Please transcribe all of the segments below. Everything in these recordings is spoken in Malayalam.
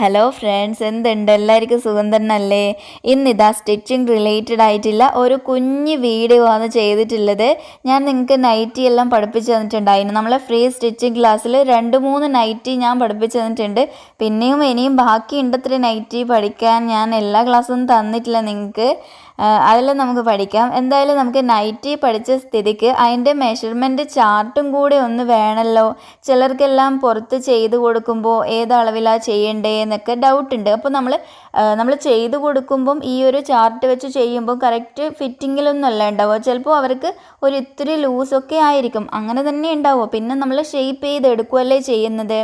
ഹലോ ഫ്രണ്ട്സ്, എന്തുണ്ട്? എല്ലാവർക്കും സുഖം തന്നെയല്ലേ? ഇന്നിതാ സ്റ്റിച്ചിങ് റിലേറ്റഡ് ആയിട്ടുള്ള ഒരു കുഞ്ഞ് വീഡിയോ ആണ് ചെയ്തിട്ടുള്ളത്. ഞാൻ നിങ്ങൾക്ക് നൈറ്റി എല്ലാം പഠിപ്പിച്ച് തന്നിട്ടുണ്ടായിരുന്നു. നമ്മളെ ഫ്രീ സ്റ്റിച്ചിങ് ക്ലാസ്സിൽ 2-3 നൈറ്റി ഞാൻ പഠിപ്പിച്ച് തന്നിട്ടുണ്ട്. ഇനിയും ബാക്കിയുണ്ട് അത്ര നൈറ്റി പഠിക്കാൻ. ഞാൻ എല്ലാ ക്ലാസ്സൊന്നും തന്നിട്ടില്ല നിങ്ങൾക്ക്. അതെല്ലാം നമുക്ക് പഠിക്കാം. എന്തായാലും നമുക്ക് നൈറ്റി പഠിച്ച സ്ഥിതിക്ക് അതിൻ്റെ മെഷർമെൻറ്റ് ചാർട്ടും കൂടി ഒന്ന് വേണമല്ലോ. ചിലർക്കെല്ലാം പുറത്ത് ചെയ്ത് കൊടുക്കുമ്പോൾ ഏത് അളവിലാണ് ചെയ്യേണ്ടേ എന്നൊക്കെ ഡൗട്ട് ഉണ്ട്. അപ്പോൾ നമ്മൾ ചെയ്ത് കൊടുക്കുമ്പം ഈ ഒരു ചാർട്ട് വെച്ച് ചെയ്യുമ്പോൾ കറക്റ്റ് ഫിറ്റിങ്ങിലൊന്നും അല്ല ഉണ്ടാവുക. ചിലപ്പോൾ അവർക്ക് ഒരു ഇത്തിരി ലൂസൊക്കെ ആയിരിക്കും, അങ്ങനെ തന്നെ ഉണ്ടാവുക. പിന്നെ നമ്മൾ ഷേപ്പ് ചെയ്തെടുക്കുകയല്ലേ ചെയ്യുന്നത്.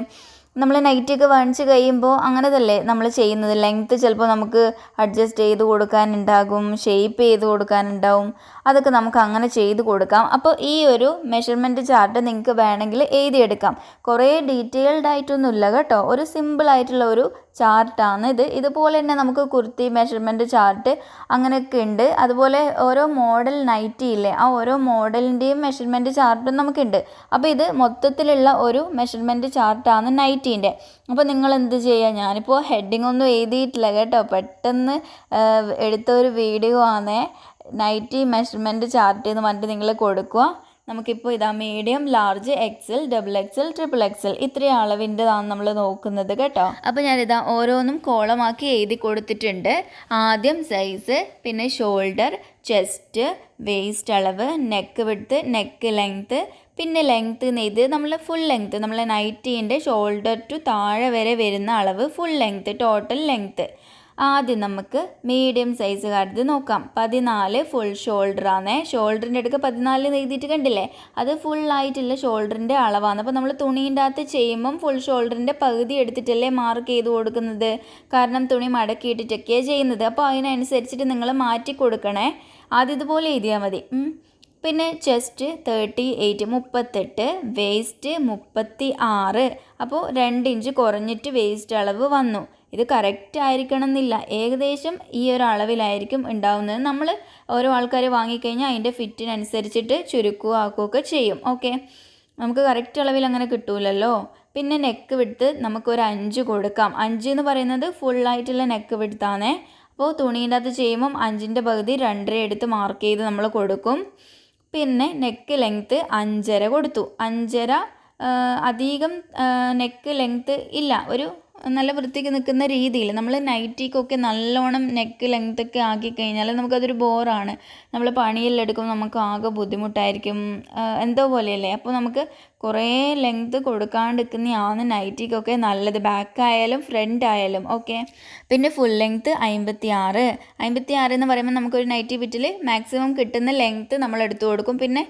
നമ്മൾ നൈറ്റിയൊക്കെ വാങ്ങിച്ച് കഴിയുമ്പോൾ അങ്ങനെ തന്നെ നമ്മൾ ചെയ്യുന്നത്. ലെങ്ത്ത് ചിലപ്പോൾ നമുക്ക് അഡ്ജസ്റ്റ് ചെയ്ത് കൊടുക്കാനുണ്ടാകും, ഷേപ്പ് ചെയ്ത് കൊടുക്കാനുണ്ടാവും. അതൊക്കെ നമുക്ക് അങ്ങനെ ചെയ്ത് കൊടുക്കാം. അപ്പോൾ ഈ ഒരു മെഷർമെൻറ്റ് ചാർട്ട് നിങ്ങൾക്ക് വേണമെങ്കിൽ എഴുതിയെടുക്കാം. കുറേ ഡീറ്റെയിൽഡ് ആയിട്ടൊന്നുമില്ല കേട്ടോ, ഒരു സിമ്പിളായിട്ടുള്ള ഒരു ചാർട്ടാണ് ഇത്. ഇതുപോലെ തന്നെ നമുക്ക് കുർത്തി മെഷർമെൻറ്റ് ചാർട്ട് അങ്ങനെയൊക്കെ ഉണ്ട്. അതുപോലെ ഓരോ മോഡൽ നൈറ്റി ഇല്ലേ, ആ ഓരോ മോഡലിൻ്റെയും മെഷർമെൻറ്റ് ചാർട്ടും നമുക്കുണ്ട്. അപ്പോൾ ഇത് മൊത്തത്തിലുള്ള ഒരു മെഷർമെൻറ്റ് ചാർട്ടാണ് നൈറ്റീൻ്റെ. അപ്പോൾ നിങ്ങൾ എന്ത് ചെയ്യുക, ഞാനിപ്പോൾ ഹെഡിങ് ഒന്നും എഴുതിയിട്ടില്ല കേട്ടോ, പെട്ടെന്ന് എടുത്ത ഒരു വീഡിയോ ആണ്. നൈറ്റി മെഷർമെൻറ്റ് ചാർട്ട് എന്ന് പറഞ്ഞിട്ട് നിങ്ങൾ കൊടുക്കുക. നമുക്കിപ്പോൾ ഇതാ medium, large, XL, XXL, XXL ഇത്രയും അളവിൻ്റെതാണ് നമ്മൾ നോക്കുന്നത് കേട്ടോ. അപ്പോൾ ഞാനിതാ ഓരോന്നും കോളമാക്കി എഴുതി കൊടുത്തിട്ടുണ്ട്. ആദ്യം സൈസ്, പിന്നെ ഷോൾഡർ, ചെസ്റ്റ്, വേസ്റ്റ് അളവ്, നെക്ക് വിഡ്ത്ത്, നെക്ക് ലെങ്ത്ത്, പിന്നെ ലെങ്ത്ത് ഇത് നമ്മൾ ഫുൾ ലെങ്ത്ത്, നമ്മളെ നൈറ്റീൻ്റെ ഷോൾഡർ ടു താഴെ വരെ വരുന്ന അളവ് ഫുൾ ലെങ്ത്ത്, ടോട്ടൽ ലെങ്ത്ത്. ആദ്യം നമുക്ക് മീഡിയം സൈസ് കാർഡ് നോക്കാം. 14 ഫുൾ ഷോൾഡറാണ്. ഷോൾഡറിൻ്റെ അടുക്ക് 14 എഴുതിയിട്ട് കണ്ടില്ലേ, അത് ഫുള്ളായിട്ടുള്ള ഷോൾഡറിൻ്റെ അളവാണ്. അപ്പോൾ നമ്മൾ തുണീൻ്റെ അകത്ത് ചെയ്യുമ്പം ഫുൾ ഷോൾഡറിൻ്റെ പകുതി എടുത്തിട്ടല്ലേ മാർക്ക് ചെയ്ത് കൊടുക്കുന്നത്, കാരണം തുണി മടക്കിയിട്ടിട്ടൊക്കെയാണ് ചെയ്യുന്നത്. അപ്പോൾ അതിനനുസരിച്ചിട്ട് നിങ്ങൾ മാറ്റി കൊടുക്കണേ. ആദ്യം ഇതുപോലെ എഴുതിയാൽ മതി. പിന്നെ ചെസ്റ്റ് 38, 38, വേസ്റ്റ് 36. അപ്പോൾ 2 ഇഞ്ച് കുറഞ്ഞിട്ട് വേസ്റ്റ് അളവ് വന്നു. ഇത് കറക്റ്റ് ആയിരിക്കണം എന്നില്ല, ഏകദേശം ഈ ഒരു അളവിലായിരിക്കും ഉണ്ടാവുന്നത്. നമ്മൾ ഓരോ ആൾക്കാർ വാങ്ങിക്കഴിഞ്ഞാൽ അതിൻ്റെ ഫിറ്റിനനുസരിച്ചിട്ട് ചുരുക്കുകയോ ആക്കുകയൊക്കെ ചെയ്യും. ഓക്കെ, നമുക്ക് കറക്റ്റ് അളവിൽ അങ്ങനെ കിട്ടൂലല്ലോ. പിന്നെ നെക്ക് വിഡ്ത്ത് നമുക്കൊരു 5 കൊടുക്കാം. 5 എന്ന് പറയുന്നത് ഫുള്ളായിട്ടുള്ള നെക്ക് വിഡ്ത്താണേ. അപ്പോൾ തുണീൻ്റെ അകത്ത് ചെയ്യുമ്പം 5ൻ്റെ പകുതി 2.5 എടുത്ത് മാർക്ക് ചെയ്ത് നമ്മൾ കൊടുക്കും. പിന്നെ നെക്ക് ലെങ്ത്ത് 5.5 കൊടുത്തു. 5.5 അധികം നെക്ക് ലെങ്ത്ത് ഇല്ല, ഒരു നല്ല വൃത്തിക്ക് നിൽക്കുന്ന രീതിയിൽ. നമ്മൾ നൈറ്റിക്കൊക്കെ നല്ലോണം നെക്ക് ലെങ്ത്തൊക്കെ ആക്കി കഴിഞ്ഞാൽ നമുക്കതൊരു ബോറാണ്. നമ്മൾ പണിയെല്ലാം എടുക്കുമ്പോൾ നമുക്ക് ആകെ ബുദ്ധിമുട്ടായിരിക്കും, എന്തോ പോലെയല്ലേ. അപ്പോൾ നമുക്ക് കുറേ ലെങ്ത്ത് കൊടുക്കാണ്ടിരിക്കുന്നതാണ് നൈറ്റിക്കൊക്കെ നല്ലത്, ബാക്ക് ആയാലും ഫ്രണ്ട് ആയാലും. ഓക്കെ, പിന്നെ ഫുൾ ലെങ്ത്ത് 56. 56 എന്ന് പറയുമ്പോൾ നമുക്കൊരു നൈറ്റി ബിറ്റിൽ മാക്സിമം കിട്ടുന്ന ലെങ്ത്ത് നമ്മൾ എടുത്തു കൊടുക്കും. പിന്നെ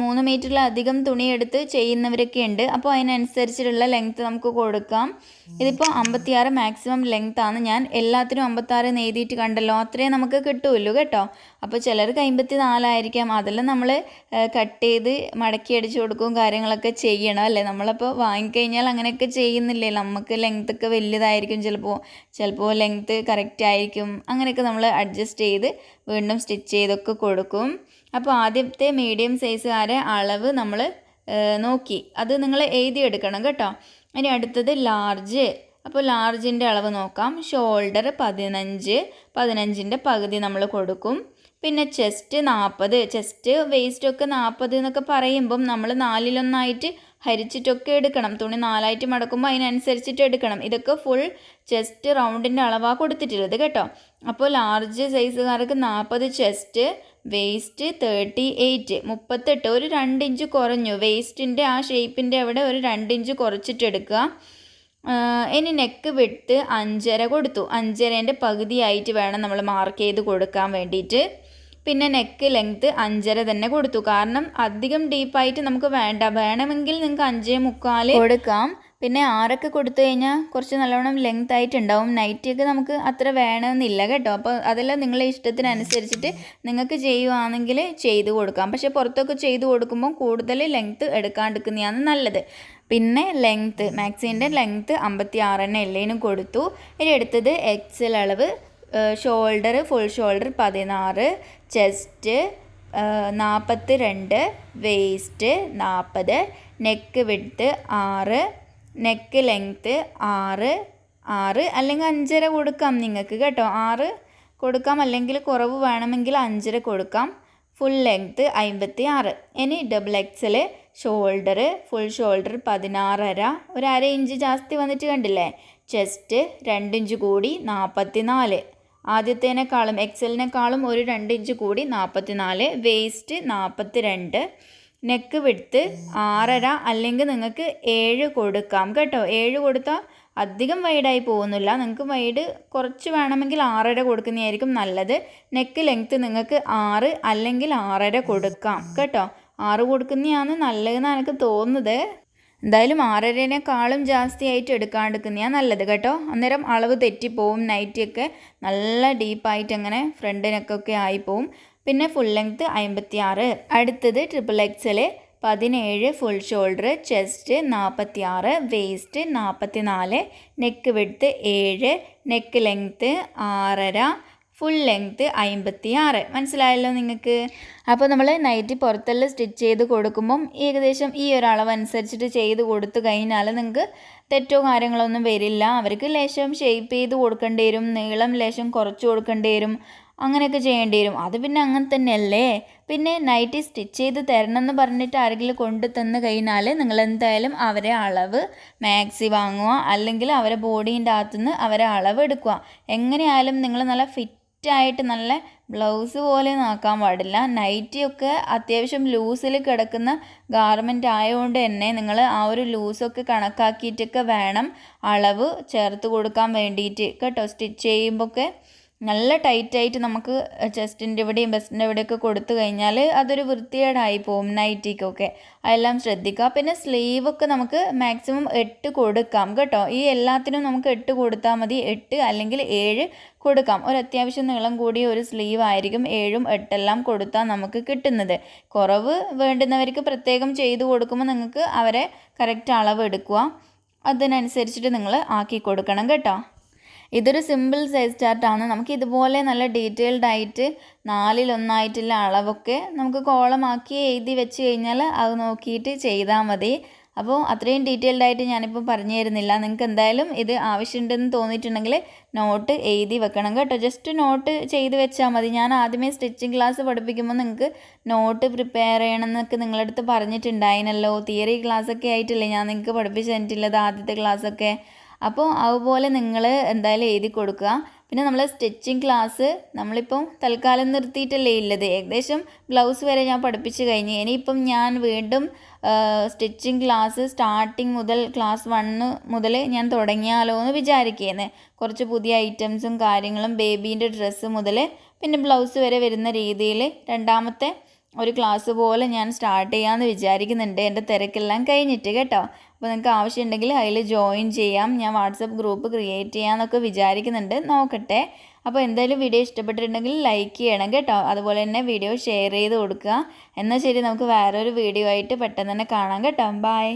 3 മീറ്ററിലധികം തുണി എടുത്ത് ചെയ്യുന്നവരൊക്കെ ഉണ്ട്, അപ്പോൾ അതിനനുസരിച്ചിട്ടുള്ള ലെങ്ത്ത് നമുക്ക് കൊടുക്കാം. ഇതിപ്പോൾ 56 മാക്സിമം ലെങ്ത്താണ്. ഞാൻ എല്ലാത്തിനും 56 എഴുതിയിട്ട് കണ്ടല്ലോ, അത്രയും നമുക്ക് കിട്ടുമല്ലോ കേട്ടോ. അപ്പോൾ ചിലർക്ക് 54 ആയിരിക്കാം, അതെല്ലാം നമ്മൾ കട്ട് ചെയ്ത് മടക്കി അടിച്ചു കൊടുക്കും, കാര്യങ്ങളൊക്കെ ചെയ്യണം അല്ലേ. നമ്മളപ്പോൾ വാങ്ങിക്കഴിഞ്ഞാൽ അങ്ങനെയൊക്കെ ചെയ്യുന്നില്ലേ, നമുക്ക് ലെങ്ത്തൊക്കെ വലുതായിരിക്കും, ചിലപ്പോൾ ലെങ്ത്ത് കറക്റ്റ് ആയിരിക്കും. അങ്ങനെയൊക്കെ നമ്മൾ അഡ്ജസ്റ്റ് ചെയ്ത് വീണ്ടും സ്റ്റിച്ച് ചെയ്തൊക്കെ കൊടുക്കും. അപ്പോൾ ആദ്യത്തെ മീഡിയം സൈസുകാരെ അളവ് നമ്മൾ നോക്കി, അത് നിങ്ങൾ എഴുതിയെടുക്കണം കേട്ടോ. ഇനി അടുത്തത് ലാർജ്. അപ്പോൾ ലാർജിൻ്റെ അളവ് നോക്കാം. ഷോൾഡർ 15, 15ൻ്റെ പകുതി നമ്മൾ കൊടുക്കും. പിന്നെ ചെസ്റ്റ് 40, ചെസ്റ്റ് വേസ്റ്റൊക്കെ 40 എന്നൊക്കെ പറയുമ്പം നമ്മൾ 4-1 ഹരിച്ചിട്ടൊക്കെ എടുക്കണം. തുണി 4 മടക്കുമ്പോൾ അതിനനുസരിച്ചിട്ട് എടുക്കണം. ഇതൊക്കെ ഫുൾ ചെസ്റ്റ് റൗണ്ടിൻ്റെ അളവാണ് കൊടുത്തിട്ടുള്ളത് കേട്ടോ. അപ്പോൾ ലാർജ് സൈസുകാർക്ക് 40 ചെസ്റ്റ്, വേസ്റ്റ് 38, 38, ഒരു 2 ഇഞ്ച് കുറഞ്ഞു. വേസ്റ്റിൻ്റെ ആ ഷേപ്പിൻ്റെ അവിടെ ഒരു 2 ഇഞ്ച് കുറച്ചിട്ട് എടുക്കുക. ഇനി നെക്ക് വിഡ്ത്ത് 5.5 കൊടുത്തു. 5.5ൻ്റെ പകുതിയായിട്ട് വേണം നമ്മൾ മാർക്ക് ചെയ്ത് കൊടുക്കാൻ വേണ്ടിയിട്ട്. പിന്നെ നെക്ക് ലെങ്ത്ത് 5.5 തന്നെ കൊടുത്തു, കാരണം അധികം ഡീപ്പായിട്ട് നമുക്ക് വേണമെങ്കിൽ നിങ്ങൾക്ക് 5.25 കൊടുക്കാം. പിന്നെ 6 കൊടുത്തു കഴിഞ്ഞാൽ കുറച്ച് നല്ലോണം ലെങ്ത് ആയിട്ടുണ്ടാവും. നൈറ്റിയൊക്കെ നമുക്ക് അത്ര വേണമെന്നില്ല കേട്ടോ. അപ്പോൾ അതെല്ലാം നിങ്ങളെ ഇഷ്ടത്തിനനുസരിച്ചിട്ട് നിങ്ങൾക്ക് ചെയ്യുവാണെങ്കിൽ ചെയ്ത് കൊടുക്കാം. പക്ഷേ പുറത്തൊക്കെ ചെയ്ത് കൊടുക്കുമ്പോൾ കൂടുതൽ ലെങ്ത്ത് എടുക്കാണ്ടിരിക്കുന്നതാണ് നല്ലത്. പിന്നെ ലെങ്ത്ത്, മാക്സിൻ്റെ ലെങ്ത്ത് 56 എല്ലേനും കൊടുത്തു. ഇനി എടുത്തത് XL അളവ്. Shoulder full shoulder 16, chest 42, waste 40, neck width 6, neck length 6, 6 അല്ലെങ്കിൽ 5.5 കൊടുക്കാം നിങ്ങൾക്ക് കേട്ടോ. 6 കൊടുക്കാം, അല്ലെങ്കിൽ കുറവ് വേണമെങ്കിൽ 5.5 കൊടുക്കാം. Full length 56. ഇനി double XL shoulder, full shoulder 16.5, ഒരു അര ഇഞ്ച് ജാസ്തി വന്നിട്ട് കണ്ടില്ലേ. ചെസ്റ്റ് 2 ഇഞ്ച് കൂടി 44, ആദ്യത്തേനേക്കാളും എക്സലിനേക്കാളും ഒരു 2 ഇഞ്ച് കൂടി 44. വേസ്റ്റ് 42. നെക്ക് വിഡ്ത്ത് 6.5 അല്ലെങ്കിൽ നിങ്ങൾക്ക് 7 കൊടുക്കാം കേട്ടോ. 7 കൊടുത്താൽ അധികം വൈഡായി പോകുന്നില്ല. നിങ്ങൾക്ക് വൈഡ് കുറച്ച് വേണമെങ്കിൽ 6.5 കൊടുക്കുന്നതായിരിക്കും നല്ലത്. നെക്ക് ലെങ്ത്ത് നിങ്ങൾക്ക് 6 അല്ലെങ്കിൽ 6.5 കൊടുക്കാം കേട്ടോ. 6 കൊടുക്കുന്നതാണ് നല്ലതെന്നാണ് എനിക്ക് തോന്നുന്നത്. എന്തായാലും 6.5-നേക്കാളും ജാസ്തി ആയിട്ട് എടുക്കാണ്ടിരിക്കുന്നതാണ് നല്ലത് കേട്ടോ. അന്നേരം അളവ് തെറ്റിപ്പോവും. നൈറ്റിയൊക്കെ നല്ല ഡീപ്പായിട്ട് അങ്ങനെ ഫ്രണ്ട് നെക്കൊക്കെ ആയിപ്പോവും. പിന്നെ ഫുൾ ലെങ്ത്ത് 56. അടുത്തത് triple XL 17 full shoulder, chest 46, waste 44, neck width 7, neck length 6.5, full length 56. മനസ്സിലായല്ലോ നിങ്ങൾക്ക്. അപ്പോൾ നമ്മൾ നൈറ്റി പുറത്തെല്ലാം സ്റ്റിച്ച് ചെയ്ത് കൊടുക്കുമ്പം ഏകദേശം ഈ ഒരു അളവനുസരിച്ചിട്ട് ചെയ്ത് കൊടുത്തു കഴിഞ്ഞാൽ നിങ്ങൾക്ക് തെറ്റോ കാര്യങ്ങളൊന്നും വരില്ല. അവർക്ക് ലേശം ഷേപ്പ് ചെയ്ത് കൊടുക്കേണ്ടി വരും, നീളം ലേശം കുറച്ച് കൊടുക്കേണ്ടി വരും, അങ്ങനെയൊക്കെ ചെയ്യേണ്ടി വരും. അത് പിന്നെ അങ്ങനെ തന്നെയല്ലേ. പിന്നെ നൈറ്റി സ്റ്റിച്ച് ചെയ്ത് തരണം എന്ന് പറഞ്ഞിട്ട് ആരെങ്കിലും കൊണ്ട് തന്നു കഴിഞ്ഞാൽ നിങ്ങൾ എന്തായാലും അവരെ അളവ് മാക്സി വാങ്ങുക, അല്ലെങ്കിൽ അവരെ ബോഡീൻ്റെ അകത്തുനിന്ന് അവരെ അളവ് എടുക്കുക. എങ്ങനെയായാലും നിങ്ങൾ നല്ല ഫിറ്റായിട്ട് നല്ല ബ്ലൗസ് പോലെ ആക്കാൻ പാടില്ല. നൈറ്റിയൊക്കെ അത്യാവശ്യം ലൂസിൽ കിടക്കുന്ന ഗാർമെൻറ്റ് ആയതുകൊണ്ട് തന്നെ നിങ്ങൾ ആ ഒരു ലൂസൊക്കെ കണക്കാക്കിയിട്ടൊക്കെ വേണം അളവ് ചേർത്ത് കൊടുക്കാൻ വേണ്ടിയിട്ട് കേട്ടോ. സ്റ്റിച്ച് ചെയ്യുമ്പോഴൊക്കെ നല്ല ടൈറ്റായിട്ട് നമുക്ക് ചെസ്റ്റിൻ്റെ ഇവിടെയും ബെസ്റ്റിൻ്റെ ഇവിടെയൊക്കെ കൊടുത്തു കഴിഞ്ഞാൽ അതൊരു വൃത്തികേടായി പോകും നൈറ്റിക്കൊക്കെ. അതെല്ലാം ശ്രദ്ധിക്കുക. പിന്നെ സ്ലീവൊക്കെ നമുക്ക് മാക്സിമം 8 കൊടുക്കാം കേട്ടോ. ഈ എല്ലാത്തിനും നമുക്ക് 8 കൊടുത്താൽ മതി. 8 അല്ലെങ്കിൽ 7 കൊടുക്കാം. ഒരു അത്യാവശ്യം നീളം കൂടിയ ഒരു സ്ലീവ് ആയിരിക്കും 7ഉം 8എല്ലാം കൊടുത്താൽ നമുക്ക് കിട്ടുന്നത്. കുറവ് വേണ്ടുന്നവർക്ക് പ്രത്യേകം ചെയ്ത് കൊടുക്കുമ്പോൾ നിങ്ങൾക്ക് അവരെ കറക്റ്റ് അളവ് എടുക്കുക, അതിനനുസരിച്ചിട്ട് നിങ്ങൾ ആക്കി കൊടുക്കണം കേട്ടോ. ഇതൊരു സിമ്പിൾ സൈസ് ചാർട്ടാണ്. നമുക്ക് ഇതുപോലെ നല്ല ഡീറ്റെയിൽഡ് ആയിട്ട് 4-1 അളവൊക്കെ നമുക്ക് കോളമാക്കി എഴുതി വെച്ച് കഴിഞ്ഞാൽ അത് നോക്കിയിട്ട് ചെയ്താൽ മതി. അപ്പോൾ അത്രയും ഡീറ്റെയിൽഡ് ആയിട്ട് ഞാനിപ്പോൾ പറഞ്ഞു തരുന്നില്ല. നിങ്ങൾക്ക് എന്തായാലും ഇത് ആവശ്യമുണ്ടെന്ന് തോന്നിയിട്ടുണ്ടെങ്കിൽ നോട്ട് എഴുതി വെക്കണം കേട്ടോ. ജസ്റ്റ് നോട്ട് ചെയ്ത് വെച്ചാൽ മതി. ഞാൻ ആദ്യമേ സ്റ്റിച്ചിങ് ക്ലാസ് പഠിപ്പിക്കുമ്പോൾ നിങ്ങൾക്ക് നോട്ട് പ്രിപ്പയർ ചെയ്യണമെന്നൊക്കെ നിങ്ങളുടെ അടുത്ത് പറഞ്ഞിട്ടുണ്ടായിരുന്നല്ലോ. തിയറി ക്ലാസ്സൊക്കെ ആയിട്ടില്ലേ ഞാൻ നിങ്ങൾക്ക് പഠിപ്പിച്ചു തന്നിട്ടുള്ളത് ആദ്യത്തെ ക്ലാസ്സൊക്കെ. അപ്പോൾ അതുപോലെ നിങ്ങൾ എന്തായാലും എഴുതി കൊടുക്കുക. പിന്നെ നമ്മൾ സ്റ്റിച്ചിങ് ക്ലാസ് നമ്മളിപ്പം തൽക്കാലം നിർത്തിയിട്ടല്ലേ ഉള്ളത്. ഏകദേശം ബ്ലൗസ് വരെ ഞാൻ പഠിപ്പിച്ച് കഴിഞ്ഞ്. ഇനിയിപ്പം ഞാൻ വീണ്ടും സ്റ്റിച്ചിങ് ക്ലാസ് സ്റ്റാർട്ടിങ് മുതൽ ക്ലാസ് 1 മുതൽ ഞാൻ തുടങ്ങിയാലോ എന്ന് വിചാരിക്കുകയാണ്. കുറച്ച് പുതിയ ഐറ്റംസും കാര്യങ്ങളും ബേബീൻ്റെ ഡ്രസ്സ് മുതൽ പിന്നെ ബ്ലൗസ് വരെ വരുന്ന രീതിയിൽ രണ്ടാമത്തെ ഒരു ക്ലാസ് പോലെ ഞാൻ സ്റ്റാർട്ട് ചെയ്യാമെന്ന് വിചാരിക്കുന്നുണ്ട്, എൻ്റെ തിരക്കെല്ലാം കഴിഞ്ഞിട്ട് കേട്ടോ. അപ്പോൾ നിങ്ങൾക്ക് ആവശ്യമുണ്ടെങ്കിൽ അതിൽ ജോയിൻ ചെയ്യാം. ഞാൻ വാട്സപ്പ് ഗ്രൂപ്പ് ക്രിയേറ്റ് ചെയ്യാമെന്നൊക്കെ വിചാരിക്കുന്നുണ്ട്, നോക്കട്ടെ. അപ്പോൾ എന്തായാലും വീഡിയോ ഇഷ്ടപ്പെട്ടിട്ടുണ്ടെങ്കിൽ ലൈക്ക് ചെയ്യണം കേട്ടോ. അതുപോലെ തന്നെ വീഡിയോ ഷെയർ ചെയ്ത് കൊടുക്കുക. എന്നാൽ ശരി, നമുക്ക് വേറൊരു വീഡിയോ ആയിട്ട് പെട്ടെന്ന് തന്നെ കാണാം കേട്ടോ. ബൈ.